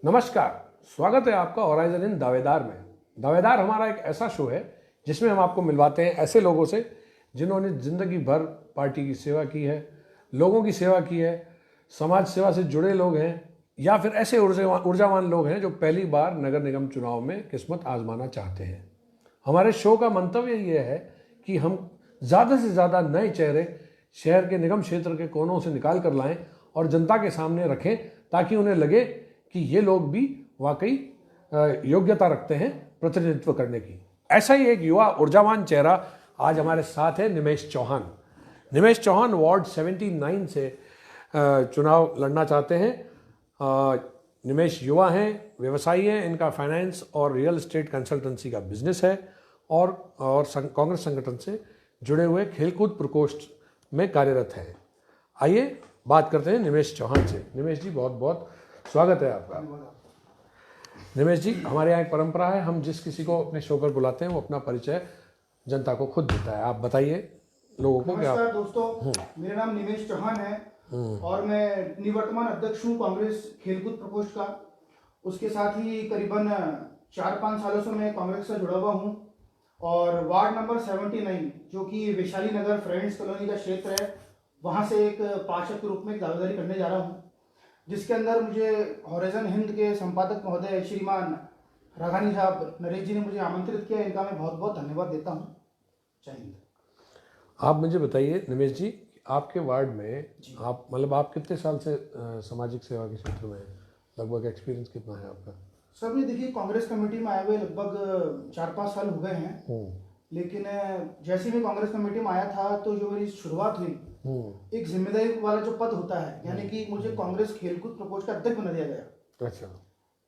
नमस्कार, स्वागत है आपका होराइजन इन दावेदार में। दावेदार हमारा एक ऐसा शो है जिसमें हम आपको मिलवाते हैं ऐसे लोगों से जिन्होंने ज़िंदगी भर पार्टी की सेवा की है, लोगों की सेवा की है, समाज सेवा से जुड़े लोग हैं या फिर ऐसे ऊर्जावान लोग हैं जो पहली बार नगर निगम चुनाव में किस्मत आजमाना चाहते हैं। हमारे शो का मंतव्य ये है कि हम ज़्यादा से ज़्यादा नए चेहरे शहर के निगम क्षेत्र के कोनों से निकाल कर लाएं और जनता के सामने रखें ताकि उन्हें लगे कि ये लोग भी वाकई योग्यता रखते हैं प्रतिनिधित्व करने की। ऐसा ही एक युवा ऊर्जावान चेहरा आज हमारे साथ है निमेश चौहान। निमेश चौहान वार्ड 79 से चुनाव लड़ना चाहते हैं। निमेश युवा हैं, व्यवसायी हैं, इनका फाइनेंस और रियल एस्टेट कंसल्टेंसी का बिजनेस है और कांग्रेस संगठन से जुड़े हुए खेलकूद प्रकोष्ठ में कार्यरत है। आइए बात करते हैं निमेश चौहान से। निमेश जी, बहुत बहुत स्वागत है आपका। निमेश जी, हमारे यहाँ एक परंपरा है, हम जिस किसी को अपने शो पर बुलाते हैं वो अपना परिचय जनता को खुद देता है। आप बताइए लोगों को। नमस्कार दोस्तों, मेरा नाम निमेश चौहान है और मैं निवर्तमान अध्यक्ष हूँ कांग्रेस खेलकूद प्रकोष्ठ का। उसके साथ ही करीबन 4-5 सालों से मैं कांग्रेस से जुड़ा हुआ हूँ और वार्ड नंबर 79 जो कि वैशाली नगर फ्रेंड्स कॉलोनी का क्षेत्र है, वहाँ से एक पार्षद के रूप में दावेदारी करने जा रहा हूँ, जिसके अंदर मुझे होराइजन हिंद के संपादक महोदय श्रीमान राघानी साहब नरेश जी ने मुझे आमंत्रित किया। इनका मैं बहुत बहुत धन्यवाद देता हूँ। जय हिंद। आप मुझे बताइए निमेश जी, आपके वार्ड में आप आप कितने साल से सामाजिक सेवा के क्षेत्र में लगभग एक्सपीरियंस कितना है आपका? सर ये देखिए, कांग्रेस कमेटी में आए हुए लगभग 4-5 साल हो गए हैं, लेकिन जैसे मैं कांग्रेस कमेटी में आया था तो जो मेरी शुरुआत हुई, एक जिम्मेदारी वाला जो पद होता है, यानी कि मुझे कांग्रेस खेलकूद प्रकोष्ठ का अध्यक्ष बना दिया गया। अच्छा।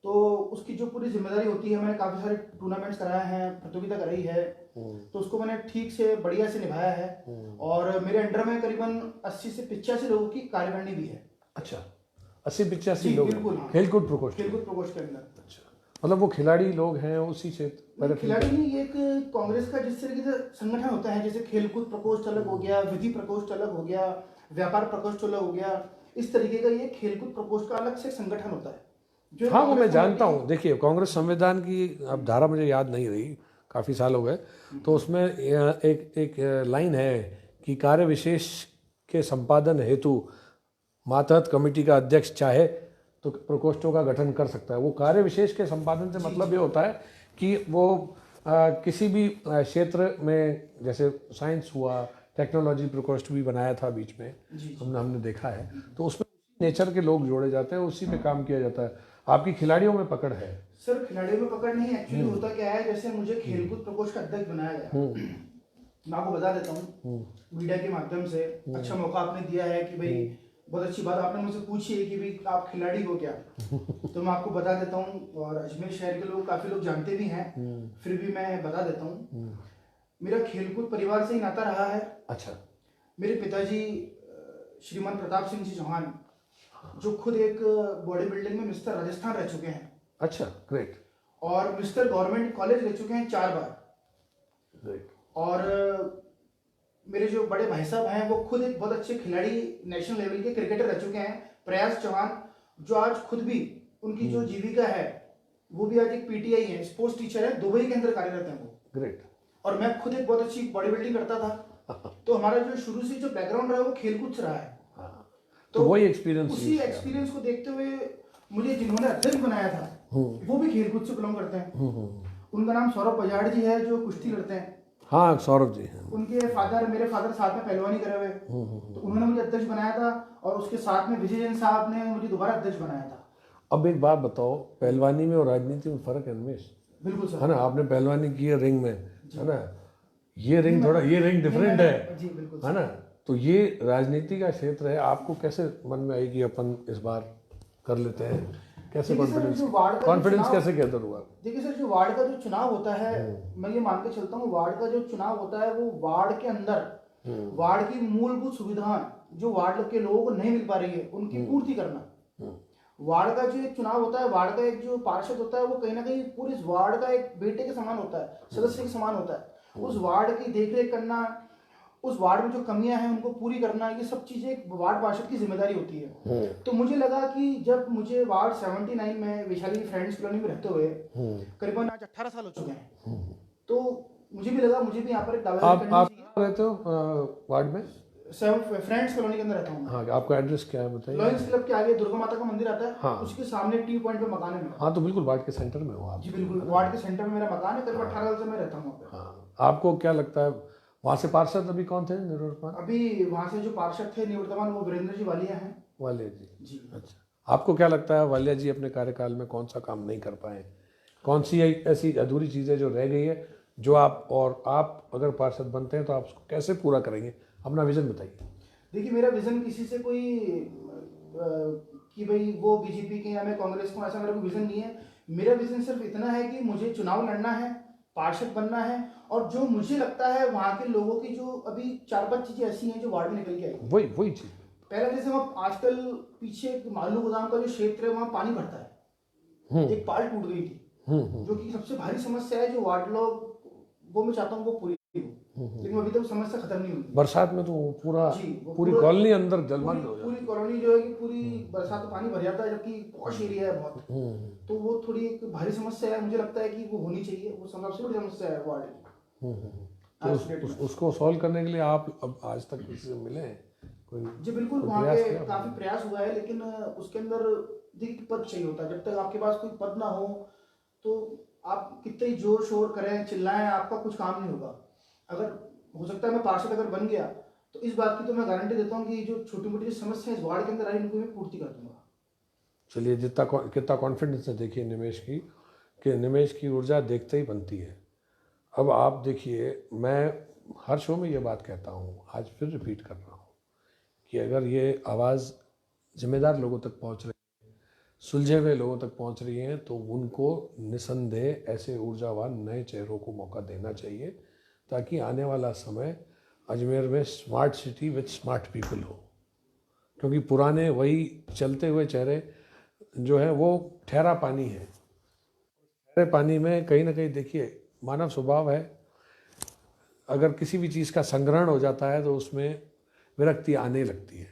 तो उसकी जो पूरी जिम्मेदारी होती है, मैंने काफी सारे टूर्नामेंट्स कराए हैं, प्रतियोगिता कराई है, तो उसको मैंने ठीक से बढ़िया से निभाया है और मेरे अंडर में करीबन 80 से 85 लोगों की कार्यकारिणी भी है। अच्छा, 80-85 लोग बिल्कुल। खेलकूद प्रकोष्ठ के अंदर। अच्छा, मतलब वो खिलाड़ी लोग हैं उसी क्षेत्र? खिलाड़ी नहीं, ये एक कांग्रेस का जिस तरीके से संगठन होता है, जैसे खेलकूद प्रकोष्ठ अलग हो गया, विधि प्रकोष्ठ अलग हो गया, व्यापार प्रकोष्ठ अलग हो गया, इस तरीके का ये खेलकूद प्रकोष्ठ का अलग से संगठन होता है। हाँ, वो मैं जानता हूँ। देखिए, कांग्रेस संविधान की अब धारा मुझे याद नहीं रही, काफ़ी साल हो गए, तो उसमें एक लाइन है कि कार्य विशेष के संपादन हेतु मातहत कमेटी का अध्यक्ष चाहे तो प्रकोष्ठों का गठन कर सकता है। वो कार्य विशेष के संपादन से मतलब ये होता है कि वो किसी भी क्षेत्र में, जैसे साइंस हुआ, टेक्नोलॉजी प्रकोष्ठ भी बनाया था बीच में, हमने देखा है, तो उसमें नेचर के लोग जोड़े जाते हैं, उसी पे काम किया जाता है। आपकी खिलाड़ियों में पकड़ है? सर खिलाड़ियों में पकड़ नहीं, एक्चुअली होता क्या है, जैसे मुझे खेलकूद प्रकोष्ठ का अध्यक्ष बनाया गया, मैं आपको बता देता हूँ मीडिया के माध्यम से। अच्छा मौका आपने दिया है कि भाई, बहुत अच्छी बात आपने मुझसे पूछी है कि भाई आप खिलाड़ी हो क्या, तो मैं आपको बता देता हूँ। और अजमेर शहर के लोग, काफी लोग जानते भी हैं, फिर भी मैं बता देता हूँ। मेरा खेलकूद परिवार से ही नाता रहा है। अच्छा। मेरे पिताजी श्रीमान प्रताप सिंह जी चौहान, जो खुद एक बॉडी बिल्डिंग में मिस्टर राजस्थान रह चुके हैं। अच्छा, ग्रेट। और मिस्टर गवर्नमेंट कॉलेज रह चुके हैं 4 बार। ग्रेट। और मेरे जो बड़े भाई साहब हैं वो खुद एक बहुत अच्छे खिलाड़ी, नेशनल लेवल के क्रिकेटर रह चुके हैं, प्रयास चौहान, जो आज खुद भी उनकी जो जीविका है वो भी आज एक पीटीआई है, स्पोर्ट्स टीचर है, दुबई के अंदर कार्यरत है वो। ग्रेट। और मैं खुद एक बहुत अच्छी बॉडी बिल्डिंग करता था, तो हमारा जो शुरू से जो बैकग्राउंड रहा है वो खेलकूद से रहा है। तो वही एक्सपीरियंस, उसी एक्सपीरियंस को देखते हुए मुझे जिन्होंने अध्यक्ष बनाया था वो भी खेलकूद से बिलोंग करते हैं। उनका नाम सौरभ बजाड़ जी है, जो कुश्ती लड़ते हैं। हाँ, सौरभ जी हैं। उनके फादर, मेरे फादर साथ में पहलवानी करे हुए, तो उन्होंने मुझे अध्यक्ष बनाया था और उसके साथ में विजय जैन साहब ने मुझे दोबारा अध्यक्ष बनाया था। अब एक बात बताओ, पहलवानी में और राजनीति में फर्क है निमेश? बिल्कुल सर। है ना, आपने पहलवानी की है रिंग में, है ना, ये रिंग थोड़ा, ये रिंग डिफरेंट है, जी बिल्कुल, है ना, तो ये राजनीति का क्षेत्र है। आपको कैसे मन में आई कि अपन इस बार कर लेते हैं? कैसे कॉन्फिडेंस कैसे कहता हुआ? देखिए सर, जो वार्ड का जो चुनाव होता है, मैं ये मान के चलता हूँ, वार्ड का जो चुनाव होता है वो वार्ड के अंदर वार्ड की मूलभूत सुविधाएं जो वार्ड के लोगों को नहीं मिल पा रही है उनकी पूर्ति करना। वार्ड का जो एक चुनाव होता है, वार्ड का एक जो पार्षद होता है, वो कहीं ना कहीं पूरे वार्ड का एक बेटे के समान होता है, सदस्य के समान होता है। उस वार्ड की देखरेख करना, उस वार्ड में जो कमियां हैं उनको पूरी करना, ये सब चीजें एक वार्ड पार्षद की जिम्मेदारी होती है। तो मुझे लगा कि जब मुझे वार्ड 79 में वैशाली फ्रेंड्स कॉलोनी में रहते हुए करीबन आज 18 साल हो चुके हैं, तो मुझे भी लगा मुझे भी यहाँ पर एक दावेदारी करनी आप चाहिए। कहाँ रहते हो वार्ड में? फ्रेंड्स कॉलोनी के अंदर रहता हूँ। हाँ, आपका एड्रेस क्या है बताइए? लॉयंस क्लब के आगे दुर्गा माता का मंदिर आता है, हाँ। उसके सामने टी पॉइंट पे मकान है मेरा। हाँ, तो बिल्कुल वार्ड के सेंटर में हो आप। जी बिल्कुल, वार्ड के सेंटर में मेरा मकान है, करीब 18 साल से मैं रहता हूँ वहाँ पे। हाँ, आपको क्या लगता है वहाँ से पार्षद अभी कौन थे निवर्तमान? अभी वहाँ से जो पार्षद थे निवर्तमान वो वीरेंद्र जी वालिया हैं। वालिया जी। जी। अच्छा, आपको क्या लगता है वालिया जी अपने कार्यकाल में कौन सा काम नहीं कर पाए? कौन सी ऐसी अधूरी चीज़ें जो रह गई है, जो आप अगर पार्षद बनते हैं तो आप उसको कैसे पूरा करेंगे? अपना विजन बताइए। देखिए, मेरा विजन किसी से कोई कि भाई वो बीजेपी के या मैं कांग्रेस को, ऐसा मेरा कोई विजन नहीं है। मेरा विजन सिर्फ इतना है कि मुझे चुनाव लड़ना है, पार्षद बनना है, और जो मुझे लगता है वहाँ के लोगों की जो अभी 4-5 चीजें ऐसी हैं जो वार्ड में निकल के आई। वही चीज़। पहला जैसे हम आजकल पीछे मालू गोदाम का जो क्षेत्र है वहाँ पानी भरता है, एक पाल टूट गई थी, जो कि सबसे भारी समस्या है जो वार्ड लोग, वो मैं चाहता हूँ वो पूरी हो, लेकिन अभी तक समस्या खत्म नहीं हुई। बरसात में तो पूरी कॉलोनी अंदर जलमग्न हो जाती है। पूरी कॉलोनी जो है कि पूरी बरसात में पानी भर जाता है, जबकि पॉश एरिया है बहुत, तो वो थोड़ी एक भारी समस्या है। मुझे लगता है कि वो होनी चाहिए, वो सबसे बड़ी समस्या है वार्ड की। तो उसको सॉल्व करने के लिए आप अब आज तक किसी से मिले हैं? जी बिल्कुल, वहाँ पे काफी प्रयास हुआ है, लेकिन उसके अंदर देखिए पद चाहिए होता है। जब तक आपके पास कोई पद ना हो तो आप कितने ही जोर शोर करें, चिल्लाएं, आपका कुछ काम नहीं होगा। अगर हो सकता है मैं पार्षद अगर बन गया तो इस बात की तो मैं गारंटी देता हूँ कि जो छोटी मोटी समस्या इस वार्ड के अंदर आई उनको मैं पूर्ति कर दूंगा। चलिए, कितना कॉन्फिडेंस है देखिए निमेश की, कि निमेश की ऊर्जा देखते ही बनती है। अब आप देखिए, मैं हर शो में ये बात कहता हूँ, आज फिर रिपीट कर रहा हूँ कि अगर ये आवाज़ जिम्मेदार लोगों तक पहुँच रही है, सुलझे हुए लोगों तक पहुँच रही हैं, तो उनको निसंदेह ऐसे ऊर्जावान नए चेहरों को मौका देना चाहिए, ताकि आने वाला समय अजमेर में smart city with smart people हो। क्योंकि पुराने वही चलते हुए चेहरे जो है वो ठहरा पानी है। ठहरे पानी में कहीं ना कहीं देखिए मानव स्वभाव है, अगर किसी भी चीज़ का संग्रहण हो जाता है तो उसमें विरक्ति आने लगती है।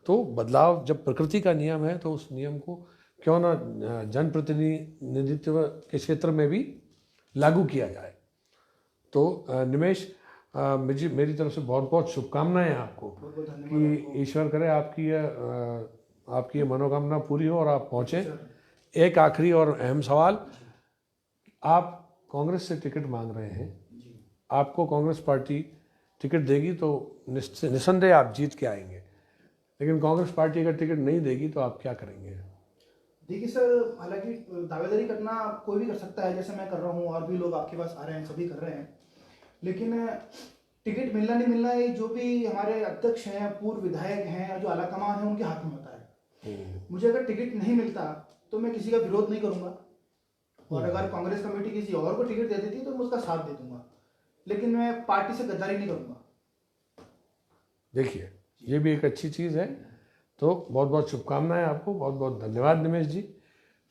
तो बदलाव जब प्रकृति का नियम है तो उस नियम को क्यों ना जनप्रतिनिधित्व के क्षेत्र में भी लागू किया जाए। तो निमेश, मेरी तरफ से बहुत बहुत शुभकामनाएं आपको, कि ईश्वर करे आपकी ये मनोकामना पूरी हो और आप पहुँचे। एक आखिरी और अहम सवाल, आप कांग्रेस से टिकट मांग रहे हैं, आपको कांग्रेस पार्टी टिकट देगी तो निसंदेह आप जीत के आएंगे, लेकिन कांग्रेस पार्टी अगर टिकट नहीं देगी तो आप क्या करेंगे? देखिए सर, हालांकि दावेदारी करना कोई भी कर सकता है, जैसे मैं कर रहा हूँ और भी लोग आपके पास आ रहे हैं, सभी कर रहे हैं, लेकिन टिकट मिलना नहीं मिलना ये जो भी हमारे अध्यक्ष हैं, पूर्व विधायक हैं, जो आलाकमान है, उनके हाथ में होता है। मुझे अगर टिकट नहीं मिलता तो मैं किसी का विरोध नहीं करूंगा, और अगर कांग्रेस कमेटी किसी और को टिकट दे देती तो मैं उसका साथ दे दूंगा, लेकिन मैं पार्टी से गद्दारी नहीं करूंगा। देखिए, ये भी एक अच्छी चीज़ है। तो बहुत बहुत शुभकामनाएं आपको, बहुत बहुत धन्यवाद निमेश जी।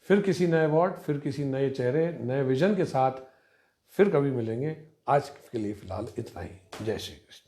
फिर किसी नए वार्ड, फिर किसी नए चेहरे, नए विजन के साथ फिर कभी मिलेंगे। आज के लिए फिलहाल इतना ही। जय श्री कृष्ण।